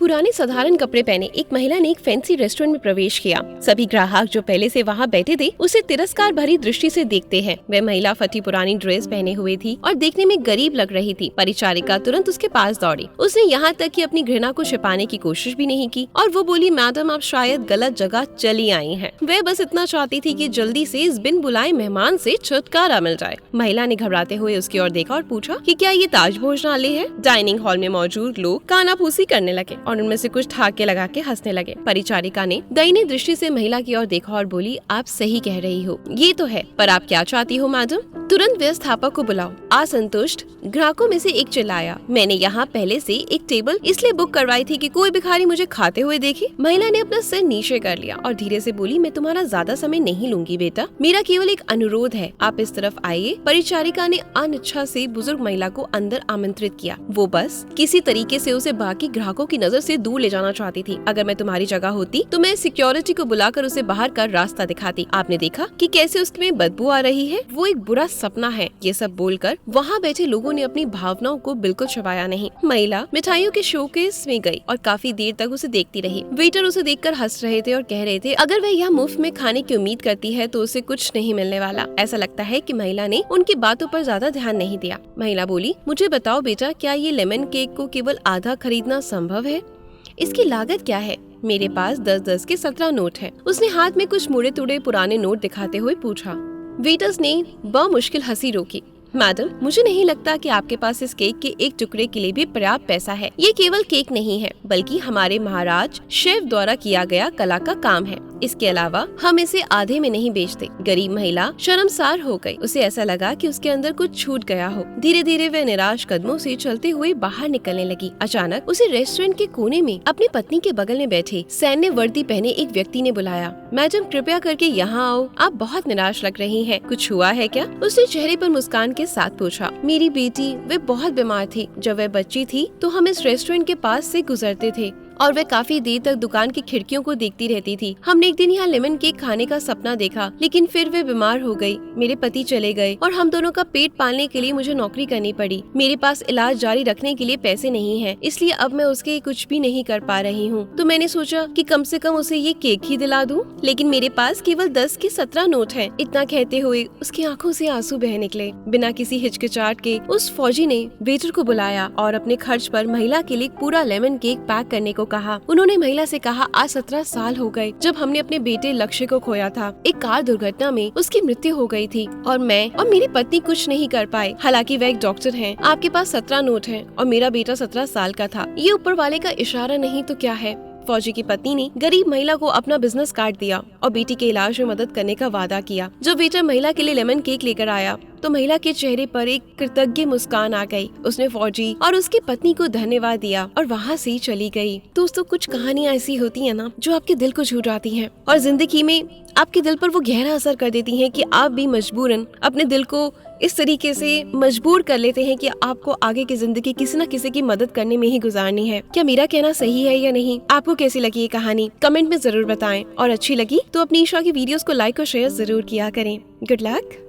पुराने साधारण कपड़े पहने एक महिला ने एक फैंसी रेस्टोरेंट में प्रवेश किया। सभी ग्राहक जो पहले से वहाँ बैठे थे उसे तिरस्कार भरी दृष्टि से देखते हैं। वह महिला फटी पुरानी ड्रेस पहने हुए थी और देखने में गरीब लग रही थी। परिचारिका तुरंत उसके पास दौड़ी। उसने यहाँ तक कि अपनी घृणा को छिपाने की कोशिश भी नहीं की और वो बोली, मैडम आप शायद गलत जगह चली आई हैं। वह बस इतना चाहती थी कि जल्दी से इस बिन बुलाए मेहमान से छुटकारा मिल जाए। महिला ने घबराते हुए उसकी ओर देखा और पूछा कि क्या ये ताज भोजनालय है। डाइनिंग हॉल में मौजूद लोग कानाफूसी करने लगे और उनमें से कुछ ठहाके लगा के हंसने लगे। परिचारिका ने दयनीय दृष्टि से महिला की ओर देखा और बोली, आप सही कह रही हो, ये तो है, पर आप क्या चाहती हो मैडम? तुरंत व्यवस्थापक को बुलाओ। असंतुष्ट ग्राहकों में से एक चिल्लाया, मैंने यहाँ पहले से एक टेबल इसलिए बुक करवाई थी कि कोई भिखारी मुझे खाते हुए देखे। महिला ने अपना सिर नीचे कर लिया और धीरे से बोली, मैं तुम्हारा ज्यादा समय नहीं लूंगी बेटा, मेरा केवल एक अनुरोध है, आप इस तरफ आइए। परिचारिका ने अनिच्छा से बुजुर्ग महिला को अंदर आमंत्रित किया। वो बस किसी तरीके से उसे बाकी ग्राहकों की नजर से दूर ले जाना चाहती थी। अगर मैं तुम्हारी जगह होती तो मैं सिक्योरिटी को बुलाकर उसे बाहर का रास्ता दिखाती। आपने देखा कि कैसे उसमें बदबू आ रही है, वो एक बुरा सपना है। ये सब बोलकर वहाँ बैठे लोगों ने अपनी भावनाओं को बिल्कुल छुपाया नहीं। महिला मिठाइयों के शोकेस में गई और काफी देर तक उसे देखती रही। वेटर उसे देखकर हंस रहे थे और कह रहे थे, अगर वह यहाँ मुफ्त में खाने की उम्मीद करती है तो उसे कुछ नहीं मिलने वाला। ऐसा लगता है कि महिला ने उनकी बातों पर ज्यादा ध्यान नहीं दिया। महिला बोली, मुझे बताओ बेटा, क्या ये लेमन केक को केवल आधा खरीदना संभव है? इसकी लागत क्या है? मेरे पास 10-10 के 17 नोट हैं। उसने हाथ में कुछ मुड़े तुड़े पुराने नोट दिखाते हुए पूछा। वेटर्स ने मुश्किल हंसी रोकी। मैडम, मुझे नहीं लगता कि आपके पास इस केक के एक टुकड़े के लिए भी पर्याप्त पैसा है। ये केवल केक नहीं है, बल्कि हमारे महाराज शेफ द्वारा किया गया कला का काम है। इसके अलावा हम इसे आधे में नहीं बेचते। गरीब महिला शर्मसार हो गई। उसे ऐसा लगा कि उसके अंदर कुछ छूट गया हो। धीरे धीरे वह निराश कदमों से चलते हुए बाहर निकलने लगी। अचानक उसे रेस्टोरेंट के कोने में अपनी पत्नी के बगल में बैठे सैन्य वर्दी पहने एक व्यक्ति ने बुलाया, मैडम कृपया करके यहाँ आओ, आप बहुत निराश लग रही हैं। कुछ हुआ है क्या? उसने चेहरे पर मुस्कान के साथ पूछा। मेरी बेटी, वे बहुत बीमार थी। जब वह बच्ची थी तो हम इस रेस्टोरेंट के पास से गुजरते थे और वह काफी देर तक दुकान की खिड़कियों को देखती रहती थी। हमने एक दिन यहाँ लेमन केक खाने का सपना देखा, लेकिन फिर वे बीमार हो गई। मेरे पति चले गए और हम दोनों का पेट पालने के लिए मुझे नौकरी करनी पड़ी। मेरे पास इलाज जारी रखने के लिए पैसे नहीं हैं, इसलिए अब मैं उसके कुछ भी नहीं कर पा रही हूँ। तो मैंने सोचा कि कम से कम उसे ये केक ही दिला दूँ, लेकिन मेरे पास केवल 10 के 17 नोट हैं। इतना कहते हुए उसकी आंखों से आंसू बह निकले। बिना किसी हिचकिचाहट के उस फौजी ने वेटर को बुलाया और अपने खर्च पर महिला के लिए पूरा लेमन केक पैक करने को कहा। उन्होंने महिला से कहा, आज 17 साल हो गए जब हमने अपने बेटे लक्ष्य को खोया था। एक कार दुर्घटना में उसकी मृत्यु हो गई थी और मैं और मेरी पत्नी कुछ नहीं कर पाए। हालांकि वह एक डॉक्टर हैं। आपके पास 17 नोट हैं और मेरा बेटा 17 साल का था। ये ऊपर वाले का इशारा नहीं तो क्या है? फौजी की पत्नी ने गरीब महिला को अपना बिजनेस कार्ड दिया और बेटी के इलाज में मदद करने का वादा किया। जब वेटर महिला के लिए लेमन केक लेकर आया तो महिला के चेहरे पर एक कृतज्ञ मुस्कान आ गई। उसने फौजी और उसकी पत्नी को धन्यवाद दिया और वहाँ से चली गई। दोस्तों, कुछ कहानियाँ ऐसी होती हैं ना जो आपके दिल को छू जाती हैं और जिंदगी में आपके दिल पर वो गहरा असर कर देती हैं कि आप भी मजबूरन अपने दिल को इस तरीके से मजबूर कर लेते हैं कि आपको आगे की जिंदगी किसी न किसी की मदद करने में ही गुजारनी है। क्या मेरा कहना सही है या नहीं? आपको कैसी लगी ये कहानी कमेंट में जरूर बताएं और अच्छी लगी तो अपनी ईशा की वीडियोस को लाइक और शेयर जरूर किया करें। Good luck.